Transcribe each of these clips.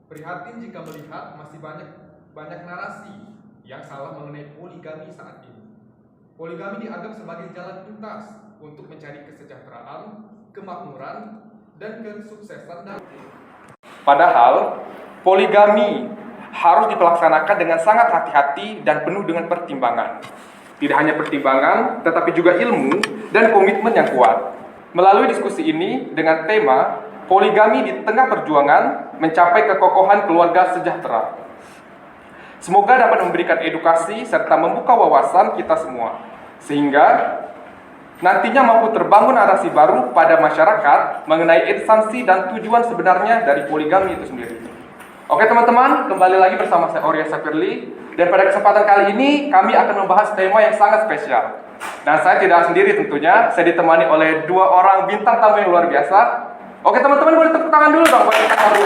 Prihatin jika melihat masih banyak narasi yang salah mengenai poligami saat ini. Poligami dianggap sebagai jalan pintas untuk mencari kesejahteraan, kemakmuran, dan kesuksesan. Padahal, poligami harus dilaksanakan dengan sangat hati-hati dan penuh dengan pertimbangan. Tidak hanya pertimbangan, tetapi juga ilmu dan komitmen yang kuat. Melalui diskusi ini dengan tema poligami di tengah perjuangan mencapai kekokohan keluarga sejahtera. Semoga dapat memberikan edukasi serta membuka wawasan kita semua, sehingga nantinya mampu terbangun narasi baru pada masyarakat mengenai esensi dan tujuan sebenarnya dari poligami itu sendiri. Oke teman-teman, kembali lagi bersama saya Aurea Sapirli, dan pada kesempatan kali ini kami akan membahas tema yang sangat spesial. Dan saya tidak sendiri tentunya, saya ditemani oleh dua orang bintang tamu yang luar biasa. Oke teman-teman, boleh tepuk tangan dulu dong buat kita baru.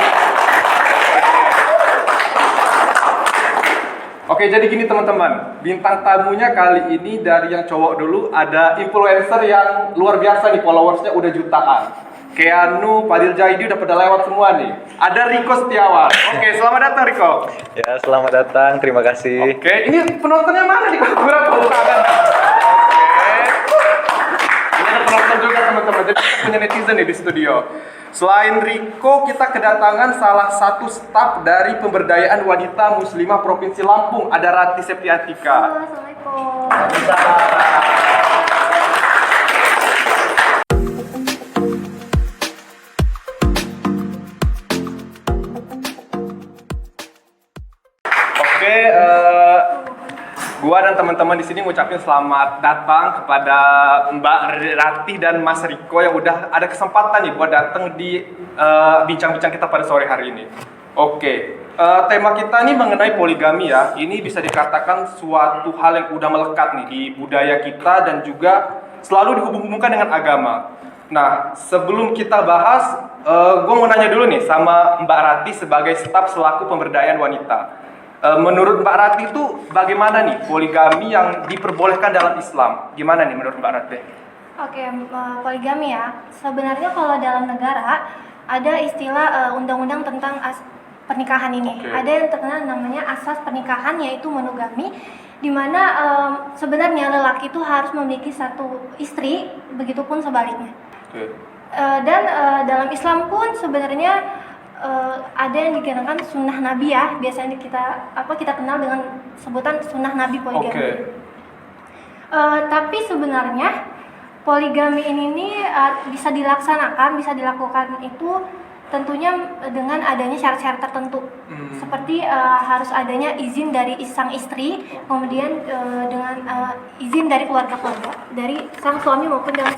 Oke, jadi gini teman-teman, bintang tamunya kali ini dari yang cowok dulu, ada influencer yang luar biasa nih, followersnya udah jutaan. Keanu, Fadil Jaidi udah pada lewat semua nih. Ada Riko Setiawan. Oke, selamat datang Riko. Ya, selamat datang, terima kasih. Oke, ini penontonnya mana nih? Berapa tangan? Ini ada penonton juga teman-teman, jadi punya netizen nih di studio. Selain Riko, kita kedatangan salah satu staf dari pemberdayaan wanita muslimah Provinsi Lampung, ada Rati Septiatika. Halo, Assalamualaikum. Oke, gua dan teman-teman di sini ngucapin selamat datang kepada Mbak Rati dan Mas Riko yang udah ada kesempatan nih buat datang di bincang-bincang kita pada sore hari ini. Oke, tema kita nih mengenai poligami ya. Ini bisa dikatakan suatu hal yang udah melekat nih di budaya kita dan juga selalu dihubung-hubungkan dengan agama. Nah, sebelum kita bahas, gue mau nanya dulu nih sama Mbak Rati sebagai staf selaku pemberdayaan wanita. Menurut Mbak Rati itu bagaimana nih poligami yang diperbolehkan dalam Islam? Gimana nih menurut Mbak Rati? Oke, poligami ya. Sebenarnya kalau dalam negara ada istilah undang-undang tentang pernikahan ini. Oke. Ada yang terkenal namanya asas pernikahan, yaitu monogami, di mana sebenarnya lelaki itu harus memiliki satu istri, begitupun sebaliknya. Oke. Dan dalam Islam pun sebenarnya ada yang dikenakan sunnah Nabi ya, biasanya kita kenal dengan sebutan sunnah Nabi poligami. Oke. Tapi sebenarnya poligami ini bisa dilakukan itu tentunya dengan adanya syarat-syarat tertentu. Seperti harus adanya izin dari sang istri, kemudian dengan izin dari keluarga-keluarga, dari sang suami maupun dari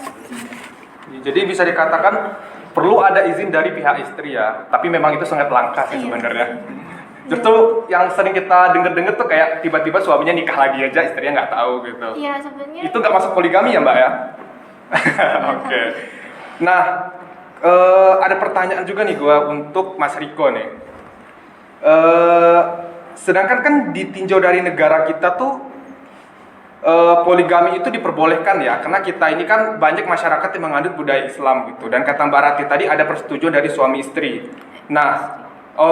Jadi bisa dikatakan perlu ada izin dari pihak istri ya, tapi memang itu sangat langka sih Iya. sebenarnya. Justru yang sering kita denger-denger tuh kayak tiba-tiba suaminya nikah lagi aja, istrinya nggak tahu gitu. Iya, sebenarnya Itu nggak masuk poligami ya Mbak ya? Oke. Nah, ada pertanyaan juga nih gua untuk Mas Riko nih. Sedangkan kan ditinjau dari negara kita tuh poligami itu diperbolehkan ya, karena kita ini kan banyak masyarakat yang menganut budaya Islam gitu. Dan kata Mbak Rati tadi ada persetujuan dari suami istri. Nah,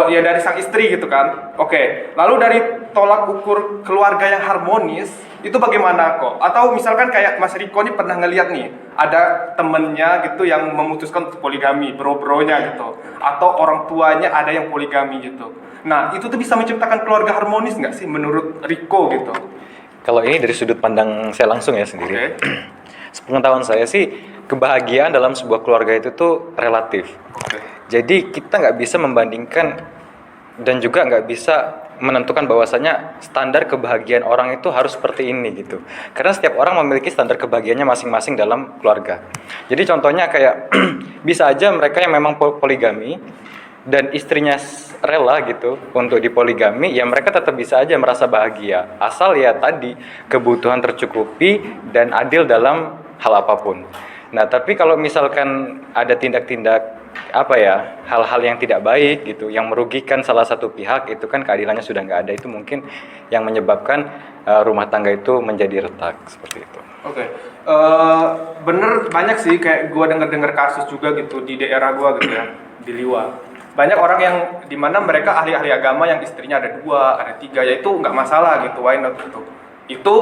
dari sang istri gitu kan. Oke. Lalu dari tolak ukur keluarga yang harmonis itu bagaimana kok? Atau misalkan kayak Mas Riko nih pernah ngeliat nih ada temennya gitu yang memutuskan untuk poligami, bro-bronya gitu, atau orang tuanya ada yang poligami gitu. Nah, itu tuh bisa menciptakan keluarga harmonis nggak sih menurut Riko gitu? Kalau ini dari sudut pandang saya langsung ya sendiri. Oke. Sepengetahuan saya sih, kebahagiaan dalam sebuah keluarga itu tuh relatif. Oke. Jadi kita nggak bisa membandingkan dan juga nggak bisa menentukan bahwasanya standar kebahagiaan orang itu harus seperti ini gitu. Karena setiap orang memiliki standar kebahagiaannya masing-masing dalam keluarga. Jadi contohnya kayak bisa aja mereka yang memang poligami dan istrinya rela gitu untuk dipoligami, ya mereka tetap bisa aja merasa bahagia asal ya tadi kebutuhan tercukupi dan adil dalam hal apapun. Nah, tapi kalau misalkan ada tindak-tindak hal-hal yang tidak baik gitu, yang merugikan salah satu pihak, itu kan keadilannya sudah nggak ada, itu mungkin yang menyebabkan rumah tangga itu menjadi retak seperti itu. Oke. Bener banyak sih kayak gue denger kasus juga gitu di daerah gue gitu ya, di Liwa. banyak orang yang dimana mereka ahli-ahli agama yang istrinya ada 2, ada 3, ya itu nggak masalah gitu, why not gitu. Itu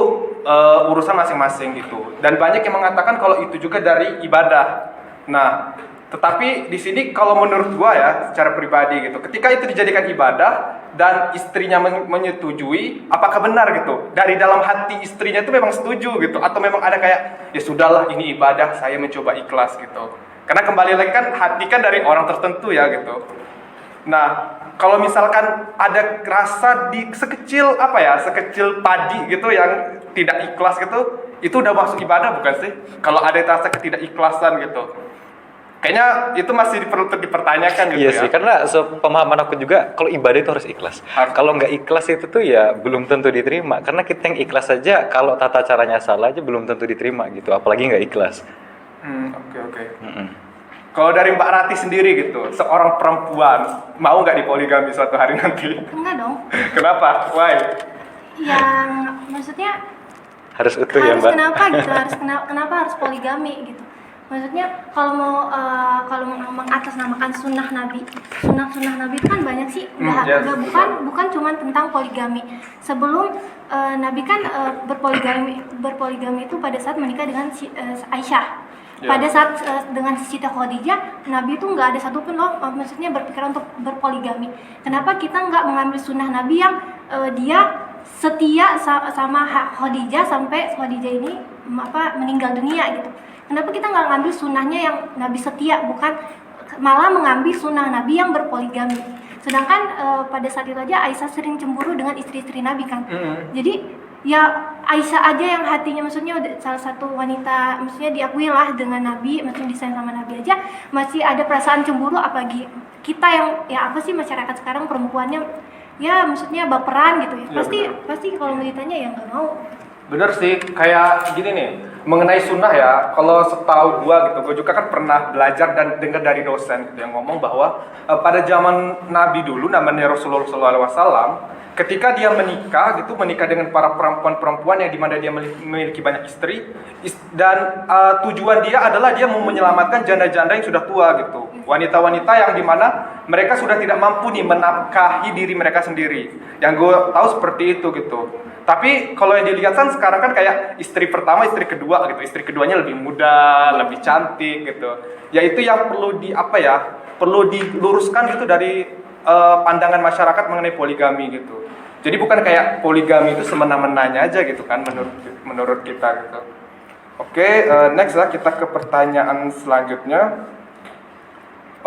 urusan masing-masing gitu. Dan banyak yang mengatakan kalau itu juga dari ibadah. Nah, tetapi di sini kalau menurut gua ya secara pribadi gitu, ketika itu dijadikan ibadah dan istrinya menyetujui, apakah benar gitu? Dari dalam hati istrinya itu memang setuju gitu, atau memang ada kayak ya sudahlah ini ibadah, saya mencoba ikhlas gitu. Karena kembali lagi kan hati kan dari orang tertentu ya gitu. Nah, kalau misalkan ada rasa di sekecil sekecil padi gitu yang tidak ikhlas gitu, itu udah masuk ibadah bukan sih? Kalau ada rasa ketidakikhlasan gitu, kayaknya itu masih perlu dipertanyakan gitu. Iya ya. sih, karena pemahaman aku juga kalau ibadah itu harus ikhlas. Kalau nggak ikhlas itu tuh ya belum tentu diterima. Karena kita yang ikhlas saja kalau tata caranya salah aja belum tentu diterima gitu. Apalagi nggak ikhlas. Oke. Kalau dari Mbak Rati sendiri gitu, seorang perempuan mau nggak dipoligami suatu hari nanti? Enggak dong. Kenapa? Why? Yang maksudnya Harus utuh ya harus Mbak. kenapa gitu, kenapa harus poligami gitu. Maksudnya kalau mau mengatasnamakan sunnah Nabi itu kan banyak sih, bukan cuma tentang poligami. Sebelum Nabi kan berpoligami itu pada saat menikah dengan Aisyah. Pada saat dengan Siti Khadijah, Nabi itu nggak ada satupun maksudnya berpikiran untuk berpoligami. Kenapa kita nggak mengambil sunnah Nabi yang dia setia sama Khadijah sampai Khadijah ini meninggal dunia gitu? Kenapa kita nggak ngambil sunnahnya yang Nabi setia, bukan malah mengambil sunnah Nabi yang berpoligami? Sedangkan pada saat itu aja Aisyah sering cemburu dengan istri-istri Nabi kan. Jadi ya Aisyah aja yang hatinya maksudnya salah satu wanita maksudnya diakui lah dengan Nabi, maksudnya disayang sama Nabi aja masih ada perasaan cemburu, apalagi kita yang ya apa sih masyarakat sekarang perempuannya ya maksudnya baperan gitu ya. Pasti kalau ditanya ya nggak mau. Bener sih, kayak gini nih, mengenai sunnah ya, kalau setahu gua gitu, gua juga kan pernah belajar dan dengar dari dosen gitu yang ngomong bahwa pada zaman Nabi dulu, namanya Rasulullah SAW, ketika dia menikah dengan para perempuan-perempuan yang dimana dia memiliki banyak istri, dan tujuan dia adalah dia mau menyelamatkan janda-janda yang sudah tua gitu, wanita-wanita yang dimana mereka sudah tidak mampu nih menafkahi diri mereka sendiri. Yang gue tahu seperti itu gitu. Tapi kalau yang dilihat kan sekarang kan kayak istri pertama, istri kedua gitu. Istri keduanya lebih muda, lebih cantik gitu. Ya itu yang perlu perlu diluruskan gitu dari pandangan masyarakat mengenai poligami gitu. Jadi bukan kayak poligami itu semena-menanya aja gitu kan menurut kita gitu. Oke, next lah kita ke pertanyaan selanjutnya.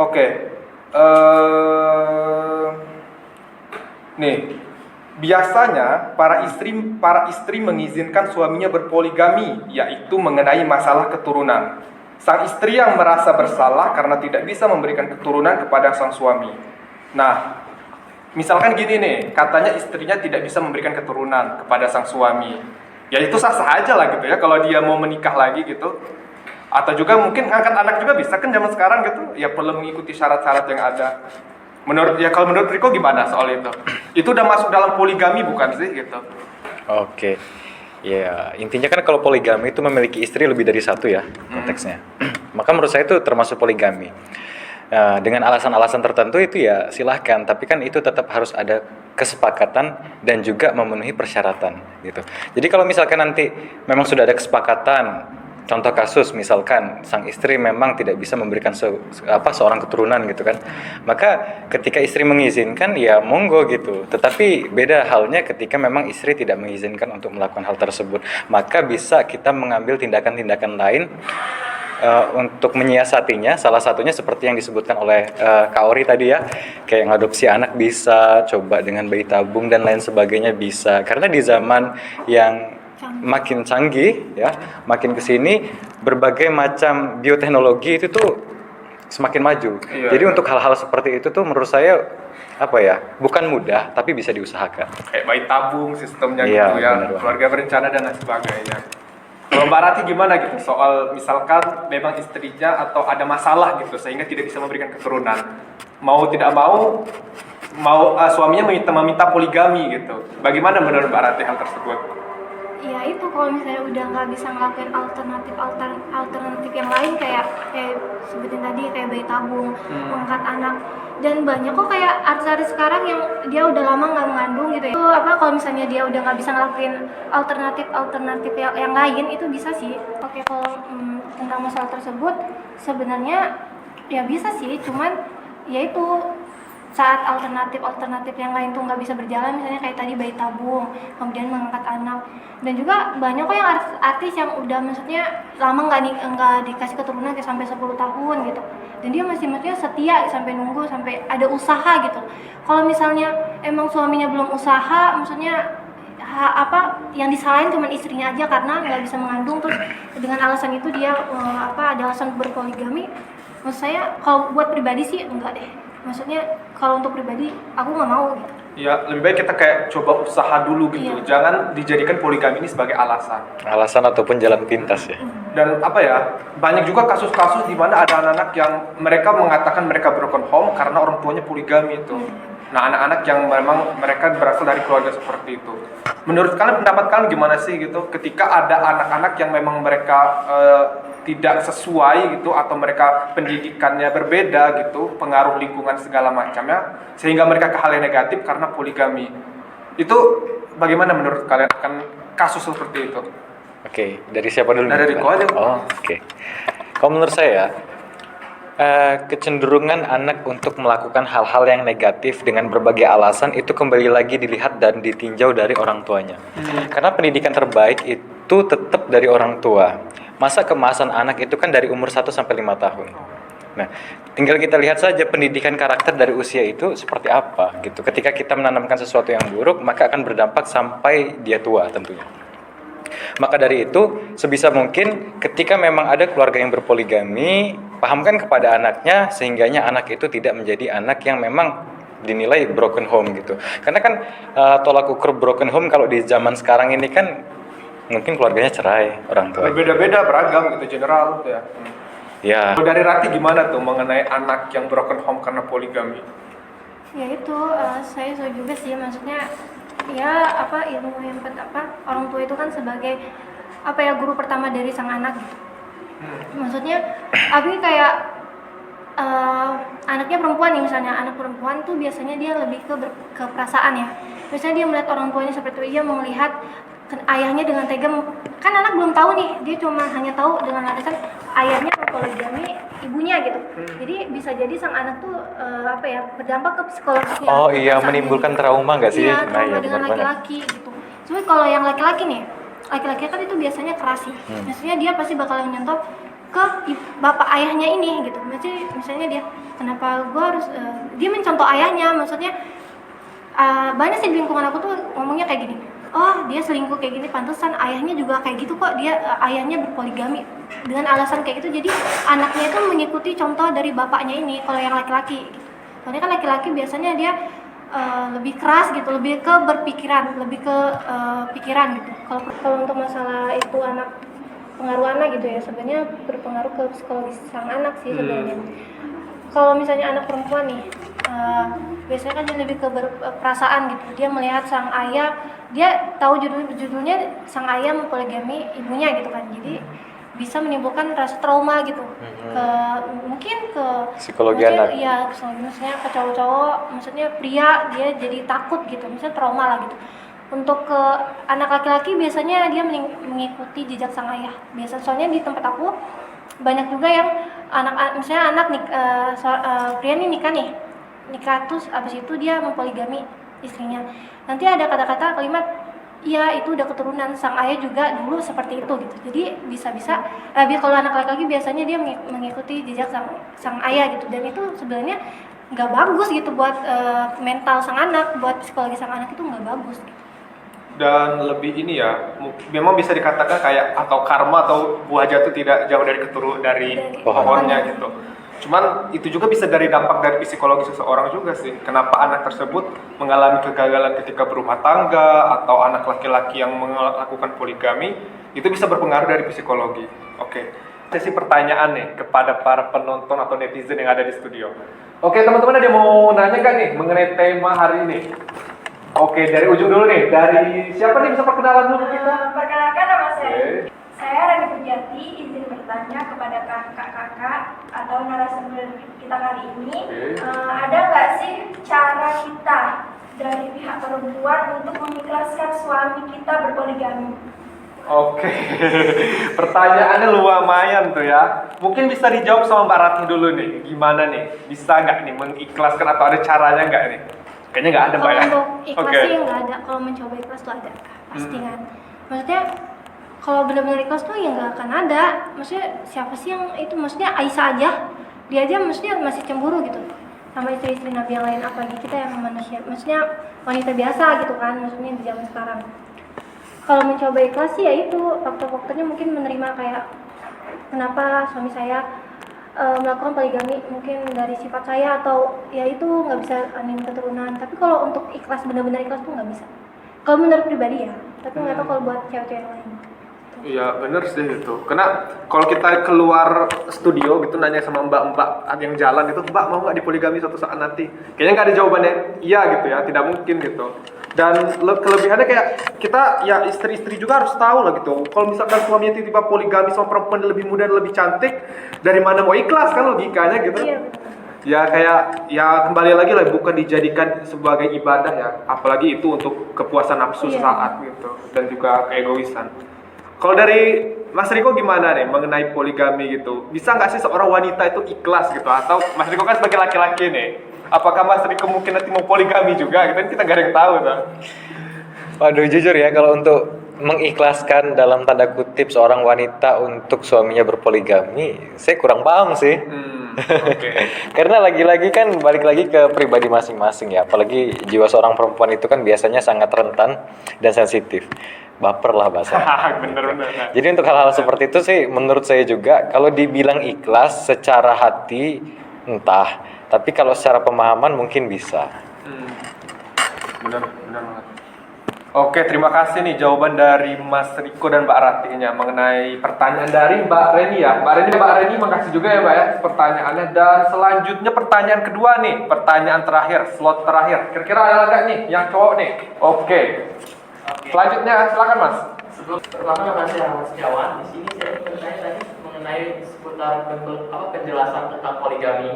Oke. Nih. Biasanya para istri mengizinkan suaminya berpoligami, yaitu mengenai masalah keturunan. Sang istri yang merasa bersalah karena tidak bisa memberikan keturunan kepada sang suami. Nah, misalkan gini nih, katanya istrinya tidak bisa memberikan keturunan kepada sang suami. Ya itu sah-sah aja lah gitu ya, kalau dia mau menikah lagi gitu. Atau juga mungkin ngangkat anak juga bisa kan zaman sekarang gitu. Ya perlu mengikuti syarat-syarat yang ada. Kalau menurut Riko gimana soal itu? Itu udah masuk dalam poligami bukan sih gitu? Oke. Ya, intinya kan kalau poligami itu memiliki istri lebih dari satu ya konteksnya. Maka menurut saya itu termasuk poligami. Dengan alasan-alasan tertentu itu ya silahkan, tapi kan itu tetap harus ada kesepakatan dan juga memenuhi persyaratan gitu. Jadi kalau misalkan nanti memang sudah ada kesepakatan, contoh kasus misalkan sang istri memang tidak bisa memberikan seorang keturunan gitu kan, maka ketika istri mengizinkan ya monggo gitu. Tetapi beda halnya ketika memang istri tidak mengizinkan untuk melakukan hal tersebut, maka bisa kita mengambil tindakan-tindakan lain untuk menyiasatinya. Salah satunya seperti yang disebutkan oleh Kak Ori tadi ya, kayak ngadopsi anak bisa, coba dengan bayi tabung dan lain sebagainya bisa. Karena di zaman yang makin canggih ya, makin kesini berbagai macam bioteknologi itu tuh semakin maju. Jadi untuk hal-hal seperti itu tuh menurut saya bukan mudah tapi bisa diusahakan. Kayak bayi tabung sistemnya gitu ya, keluarga berencana dan lain sebagainya. Kalau Mbak Rati gimana gitu soal misalkan memang istrinya atau ada masalah gitu sehingga tidak bisa memberikan keturunan, mau tidak mau suaminya meminta poligami gitu. Bagaimana menurut Mbak Rati hal tersebut? Ya itu kalau misalnya udah nggak bisa ngelakuin alternatif yang lain kayak sebutin tadi kayak bayi tabung, mengangkat anak, dan banyak kok kayak artis-artis sekarang yang dia udah lama nggak mengandung gitu ya. Itu apa kalau misalnya dia udah nggak bisa ngelakuin alternatif yang lain itu bisa sih. Oke, kalau tentang masalah tersebut sebenarnya ya bisa sih, cuman ya itu saat alternatif yang lain tuh nggak bisa berjalan, misalnya kayak tadi bayi tabung, kemudian mengangkat anak, dan juga banyak kok yang artis yang udah maksudnya lama nggak dikasih keturunan kayak sampai 10 tahun gitu, dan dia masih maksudnya setia sampai nunggu sampai ada usaha gitu. Kalau misalnya emang suaminya belum usaha, maksudnya yang disalahin cuma istrinya aja karena nggak bisa mengandung, terus dengan alasan itu dia ada alasan berpoligami. Maksud saya kalau buat pribadi sih enggak deh, maksudnya kalau untuk pribadi aku nggak mau gitu. Ya, lebih baik kita kayak coba usaha dulu gitu. Iya. Jangan dijadikan poligami ini sebagai alasan. Alasan ataupun jalan pintas ya. Dan banyak juga kasus-kasus di mana ada anak-anak yang mereka mengatakan mereka broken home karena orang tuanya poligami itu. Nah, anak-anak yang memang mereka berasal dari keluarga seperti itu. Menurut kalian, pendapat kalian gimana sih gitu ketika ada anak-anak yang memang mereka tidak sesuai gitu, atau mereka pendidikannya berbeda gitu, pengaruh lingkungan segala macamnya, sehingga mereka ke hal yang negatif karena poligami. Itu bagaimana menurut kalian akan kasus seperti itu? Oke, dari siapa dulu? Dari Riko aja. Oh, oke. Kalau menurut saya, kecenderungan anak untuk melakukan hal-hal yang negatif dengan berbagai alasan itu kembali lagi dilihat dan ditinjau dari orang tuanya. Karena pendidikan terbaik itu tetap dari orang tua. Masa kemasan anak itu kan dari umur 1 sampai 5 tahun. Nah, tinggal kita lihat saja pendidikan karakter dari usia itu seperti apa gitu. Ketika kita menanamkan sesuatu yang buruk, maka akan berdampak sampai dia tua tentunya. Maka dari itu, sebisa mungkin ketika memang ada keluarga yang berpoligami, pahamkan kepada anaknya sehingganya anak itu tidak menjadi anak yang memang dinilai broken home gitu. Karena kan tolak ukur broken home kalau di zaman sekarang ini kan mungkin keluarganya cerai, orang tua. Berbeda-beda, beragam gitu, general ya. Ya. Kalau dari Rati gimana tuh mengenai anak yang broken home karena poligami? Ya itu saya setuju juga sih, maksudnya ya ilmu yang orang tua itu kan sebagai guru pertama dari sang anak gitu. Maksudnya kayak anaknya perempuan nih, misalnya anak perempuan tuh biasanya dia lebih ke perasaan ya. Biasanya dia melihat orang tuanya seperti itu, dia melihat ayahnya dengan tega, kan anak belum tahu nih, dia cuma hanya tahu dengan alasan ayahnya mempoligami ibunya gitu. Jadi bisa jadi sang anak tuh berdampak ke psikologisnya. Oh iya, menimbulkan trauma nggak sih? Iya, trauma iya, dengan laki-laki gitu. Cuma kalau yang laki-laki nih, laki-laki kan itu biasanya keras sih. Maksudnya dia pasti bakal nyontoh ke bapak ayahnya ini gitu. Misalnya dia, kenapa gue harus dia mencontoh ayahnya, maksudnya banyak sih di lingkungan aku tuh ngomongnya kayak gini. Oh, dia selingkuh kayak gini, pantesan ayahnya juga kayak gitu kok, dia ayahnya berpoligami dengan alasan kayak gitu. Jadi anaknya itu mengikuti contoh dari bapaknya ini kalau yang laki-laki gitu. Soalnya kan laki-laki biasanya dia lebih keras gitu, lebih ke berpikiran, lebih ke pikiran gitu. Kalau untuk masalah itu pengaruh anak gitu ya, sebenarnya berpengaruh ke psikologis sang anak sih sebenarnya. Kalau misalnya anak perempuan nih, biasanya kan dia lebih ke perasaan gitu. Dia melihat sang ayah, dia tahu judulnya sang ayah mempoligami ibunya gitu kan. Jadi bisa menimbulkan rasa trauma gitu. Mungkin ke psikologi anak. Iya, maksudnya ke cowok-cowok, maksudnya pria dia jadi takut gitu, misalnya trauma lah gitu. Untuk ke anak laki-laki biasanya dia mengikuti jejak sang ayah. Soalnya di tempat aku banyak juga yang misalnya anak pria nih nikah terus abis itu dia mempoligami istrinya. Nanti ada kata-kata kalimat, iya itu udah keturunan sang ayah juga dulu seperti itu gitu. Jadi bisa-bisa kalau anak laki-laki biasanya dia mengikuti jejak sang ayah gitu, dan itu sebenarnya nggak bagus gitu buat mental sang anak, buat psikologi sang anak itu nggak bagus gitu. Dan lebih ini ya, memang bisa dikatakan kayak atau karma atau buah jatuh tidak jauh dari pohonnya gitu. Cuman itu juga bisa dari dampak dari psikologi seseorang juga sih. Kenapa anak tersebut mengalami kegagalan ketika berumah tangga, atau anak laki-laki yang melakukan poligami, itu bisa berpengaruh dari psikologi. Oke. Sesi pertanyaan nih kepada para penonton atau netizen yang ada di studio. Oke, teman-teman ada yang mau nanya kan nih mengenai tema hari ini? Oke, dari ujung dulu nih. Dari siapa nih, bisa perkenalan dulu kita? Perkenalkan nama saya. Oke. Saya Rani Pujati, izin bertanya kepada kakak-kakak atau narasumber kita kali ini. Ada nggak sih cara kita dari pihak perempuan untuk mengikhlaskan suami kita berpoligami? Oke, pertanyaannya lumayan tuh ya. Mungkin bisa dijawab sama Mbak Ratih dulu nih. Gimana nih? Bisa nggak nih mengikhlaskan atau ada caranya nggak nih? Kayaknya nggak ada, Mbak Kalau ya? untuk ikhlas Oke. sih nggak ada. Kalau mencoba ikhlas tuh ada, pasti kan. Maksudnya kalau benar-benar ikhlas tuh ya nggak akan ada. Maksudnya siapa sih yang itu? Maksudnya Aisyah aja, dia aja maksudnya masih cemburu gitu sama istri-istri Nabi yang lain, apalagi kita yang manusia, maksudnya wanita biasa gitu kan, maksudnya di zaman sekarang. Kalau mencoba ikhlas sih ya itu faktor-faktornya mungkin menerima kayak kenapa suami saya melakukan poligami, mungkin dari sifat saya atau ya itu nggak bisa anin keturunan. Tapi kalau untuk ikhlas benar-benar ikhlas tuh nggak bisa. Kalau menurut pribadi ya, tapi nggak tahu kalau buat cewek-cewek yang lain. Iya bener sih itu. Karena kalau kita keluar studio gitu nanya sama mbak-mbak yang jalan itu, Mbak mau nggak dipoligami suatu saat nanti? Kayaknya nggak ada jawabannya iya gitu ya, tidak mungkin gitu. Dan kelebihannya kayak kita ya istri-istri juga harus tahu lah gitu. Kalau misalkan suaminya tiba-tiba poligami sama perempuan yang lebih muda dan lebih cantik, dari mana mau ikhlas kan logikanya gitu. Iya. Ya kayak ya kembali lagi lah, bukan dijadikan sebagai ibadah ya, apalagi itu untuk kepuasan nafsu Iya. sesaat gitu dan juga keegoisan. Kalau dari Mas Riko gimana nih mengenai poligami gitu? Bisa nggak sih seorang wanita itu ikhlas gitu? Atau Mas Riko kan sebagai laki-laki nih, apakah Mas Riko mungkin nanti mau poligami juga? Gitu kan kita nggak ada yang tahu tuh. Waduh, jujur ya, kalau untuk mengikhlaskan dalam tanda kutip seorang wanita untuk suaminya berpoligami, saya kurang paham sih. Oke. Karena lagi-lagi kan balik lagi ke pribadi masing-masing ya. Apalagi jiwa seorang perempuan itu kan biasanya sangat rentan dan sensitif. Baper lah bahasanya. Bener-bener. Jadi untuk hal-hal seperti itu sih menurut saya juga kalau dibilang ikhlas secara hati entah, tapi kalau secara pemahaman mungkin bisa. Benar banget. Oke, terima kasih nih jawaban dari Mas Riko dan Mbak Ratinya mengenai pertanyaan dari Mbak Reni ya. Mbak Reni makasih juga ya Mbak ya pertanyaannya. Dan selanjutnya pertanyaan kedua nih, pertanyaan terakhir, slot terakhir. Kira-kira ada nggak nih yang cowok nih? Oke. Selanjutnya silakan Mas. Sebelum terima kasih Mas Setiawan. Di sini saya ingin bertanya tadi mengenai seputar penjelasan tentang poligami.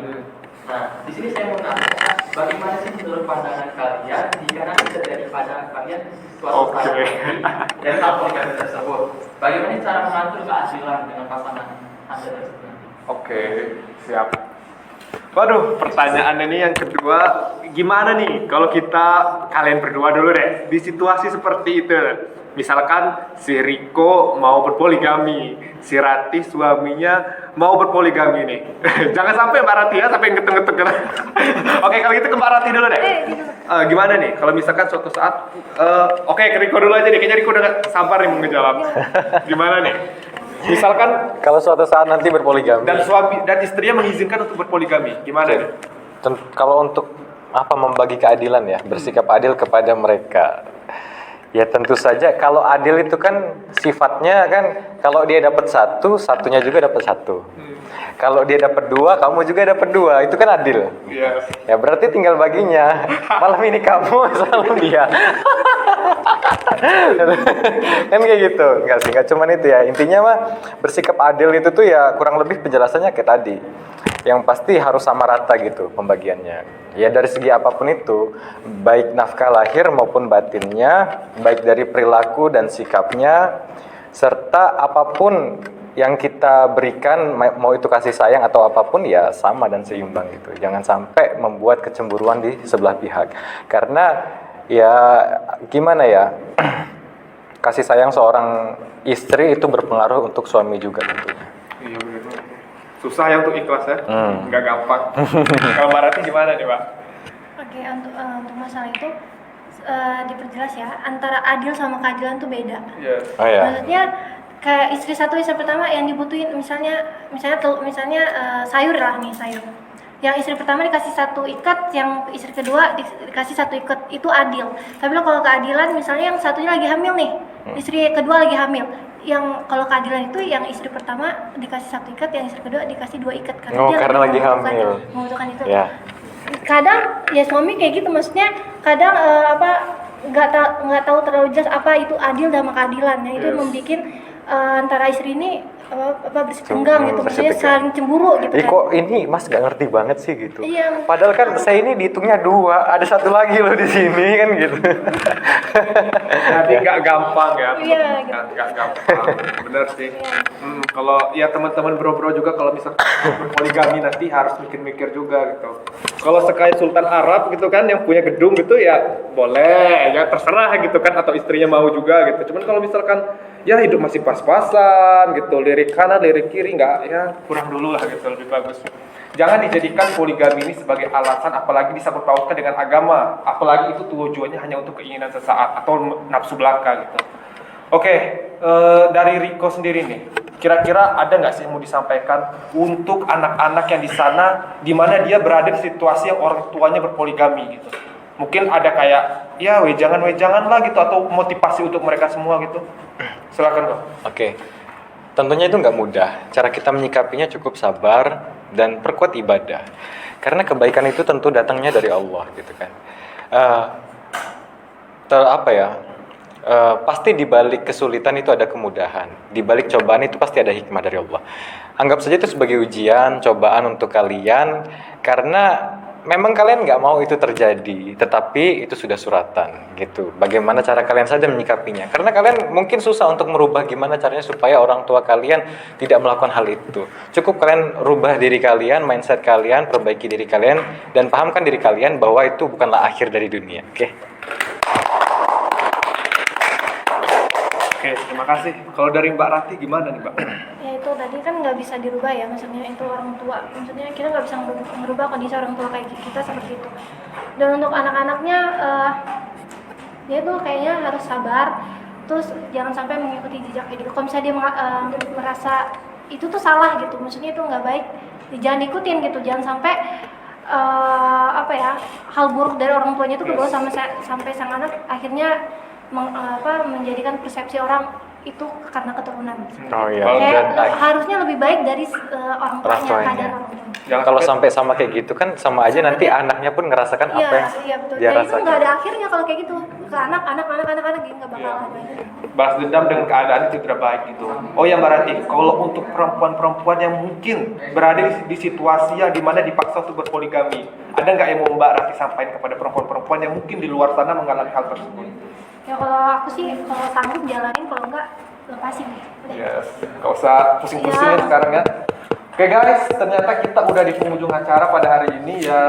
Nah, di sini saya mau nanya, bagaimana sih menurut pandangan kalian jika nanti terjadi pada kalian suatu saat dan hal poligami tersebut? Bagaimana cara mengatur keadilan dengan pasangan Anda tersebut? Oke, siap. Waduh, pertanyaan ini yang kedua, gimana nih kalau kalian berdua dulu deh di situasi seperti itu? Misalkan si Riko mau berpoligami, si Rati suaminya mau berpoligami nih. Jangan sampai Mbak Rati ya, sampai ngeteng-ngeteng. Oke, kalau gitu ke Mbak Rati dulu deh. Gimana nih kalau misalkan suatu saat, oke ke Riko dulu aja nih, kayaknya Riko udah gak sabar nih mau ngejawab. Gimana nih? Misalkan Kalau suatu saat nanti berpoligami dan suami dan istrinya mengizinkan untuk berpoligami, gimana nih? kalau untuk membagi keadilan ya, bersikap adil kepada mereka. Ya tentu saja kalau adil itu kan sifatnya kan kalau dia dapat satu, satunya juga dapat satu. Kalau dia dapat dua, kamu juga dapat dua, itu kan adil. Iya. Ya berarti tinggal baginya. Malam ini kamu, malam dia. Kan kayak gitu. Enggak cuman itu ya. Intinya mah bersikap adil itu tuh ya kurang lebih penjelasannya kayak tadi. Yang pasti harus sama rata gitu pembagiannya. Ya dari segi apapun itu, baik nafkah lahir maupun batinnya, baik dari perilaku dan sikapnya, serta apapun yang kita berikan, mau itu kasih sayang atau apapun ya sama dan seimbang gitu. Jangan sampai membuat kecemburuan di sebelah pihak. Karena ya gimana ya, kasih sayang seorang istri itu berpengaruh untuk suami juga tentunya. Iya benar. Susah ya untuk ikhlas ya, nggak gampang. Kalau Mbak Rati gimana nih Mbak? Oke, untuk masalah itu diperjelas ya, antara adil sama keadilan tuh beda. Iya. Oh ya. Maksudnya kayak istri satu, istri pertama yang dibutuhin misalnya sayur lah nih, sayur. Yang istri pertama dikasih satu ikat, yang istri kedua dikasih satu ikat, itu adil. Tapi kalau keadilan misalnya yang satunya lagi hamil nih, istri kedua lagi hamil. Yang kalau keadilan itu yang istri pertama dikasih satu ikat, yang istri kedua dikasih dua ikat Karena lagi hamil. Membutuhkan itu. Ya. Kadang ya suami kayak gitu, maksudnya kadang nggak tahu terlalu jelas apa itu adil dan keadilan. Nah itu yang membuat antara istri ini bersitenggang gitu, maksudnya saling cemburu gitu kan. Kok ini Mas gak ngerti banget sih gitu. Iya. Padahal kan saya ini dihitungnya 2, ada 1 lagi loh di sini kan gitu. Jadi nggak gampang ya. Iya, gitu. Nggak gampang. Bener sih. Kalau ya teman-teman bro-bro juga kalau misalkan berpoligami nanti harus mikir-mikir juga gitu. Kalau sekaya Sultan Arab gitu kan yang punya gedung gitu ya boleh, ya terserah gitu kan, atau istrinya mau juga gitu. Cuman kalau misalkan ya hidup masih pas-pasan gitu, lirik kanan lirik kiri, nggak, ya kurang dulu lah gitu, lebih bagus. Jangan dijadikan poligami ini sebagai alasan, apalagi disangkut pautkan dengan agama, apalagi itu tujuannya hanya untuk keinginan sesaat atau nafsu belaka gitu. Oke, dari Riko sendiri nih, kira-kira ada nggak sih yang mau disampaikan untuk anak-anak yang di sana, di mana dia berada di situasi yang orang tuanya berpoligami gitu? Mungkin ada kayak ya wejangan lah gitu, atau motivasi untuk mereka semua gitu. Silakan kok. Oke. Tentunya itu nggak mudah. Cara kita menyikapinya cukup sabar dan perkuat ibadah. Karena kebaikan itu tentu datangnya dari Allah gitu kan. Pasti di balik kesulitan itu ada kemudahan. Di balik cobaan itu pasti ada hikmah dari Allah. Anggap saja itu sebagai ujian, cobaan untuk kalian, karena memang kalian nggak mau itu terjadi, tetapi itu sudah suratan gitu. Bagaimana cara kalian saja menyikapinya? Karena kalian mungkin susah untuk merubah gimana caranya supaya orang tua kalian tidak melakukan hal itu. Cukup kalian rubah diri kalian, mindset kalian, perbaiki diri kalian, dan pahamkan diri kalian bahwa itu bukanlah akhir dari dunia. Oke? Oke, terima kasih. Kalau dari Mbak Rati gimana nih, Mbak? Ya itu tadi kan nggak bisa dirubah ya, maksudnya itu orang tua, maksudnya kita nggak bisa merubah kondisi orang tua kayak kita seperti itu. Dan untuk anak-anaknya dia tuh kayaknya harus sabar, terus jangan sampai mengikuti jejak hidup. Kalau misalnya dia merasa itu tuh salah gitu, maksudnya itu nggak baik, jangan ikutin gitu, jangan sampai hal buruk dari orang tuanya itu kebawa sampai sang anak akhirnya menjadikan persepsi orang itu karena keturunan. Oh iya. Kayak harusnya lebih baik dari orang tuanya, keadaan orang tuanya. Kalau sampai sama kayak gitu kan sama aja nanti anaknya pun ngerasakan apa yang betul. dia Dan itu rasakan. nggak ada akhirnya kalau kayak gitu. Ke anak gitu nggak bakal ada. Balas dendam dengan keadaan itu tidak baik gitu. Oh ya Mbak Rati, kalau untuk perempuan-perempuan yang mungkin berada di situasi yang dimana dipaksa untuk berpoligami, ada nggak yang mau Mbak Rati sampaikan kepada perempuan-perempuan yang mungkin di luar sana mengalami hal tersebut? Ya kalau aku sih kalau sanggup jalanin, kalau enggak lepasin. Udah. Yes, nggak usah pusing-pusing ya sekarang ya. Oke guys, ternyata kita udah di penghujung acara pada hari ini ya.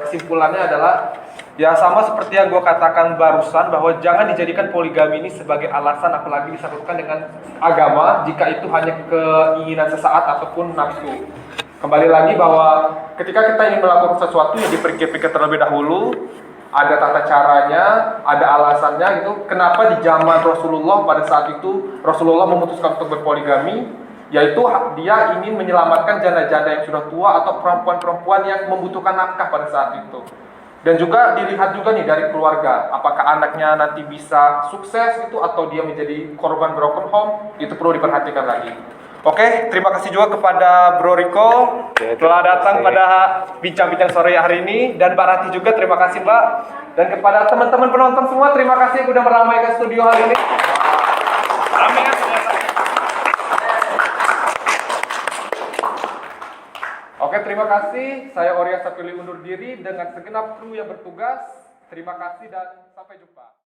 Kesimpulannya adalah ya sama seperti yang gue katakan barusan, bahwa jangan dijadikan poligami ini sebagai alasan, apalagi disangkutkan dengan agama, jika itu hanya keinginan sesaat ataupun nafsu. Kembali lagi bahwa ketika kita ingin melakukan sesuatu yang dipikir-pikir terlebih dahulu, ada tata caranya, ada alasannya gitu. Kenapa di zaman Rasulullah pada saat itu Rasulullah memutuskan untuk berpoligami, yaitu dia ingin menyelamatkan janda-janda yang sudah tua atau perempuan-perempuan yang membutuhkan nafkah pada saat itu. Dan juga dilihat juga nih dari keluarga, apakah anaknya nanti bisa sukses itu atau dia menjadi korban broken home, itu perlu diperhatikan lagi. Oke, terima kasih juga kepada Bro Riko telah datang pada bincang-bincang sore hari ini, dan Mbak Rati juga terima kasih Mbak, dan kepada teman-teman penonton semua terima kasih yang sudah meramaikan studio hari ini. Amin. Oke, terima kasih. Saya Orya Sapili undur diri dengan segenap kru yang bertugas. Terima kasih dan sampai jumpa.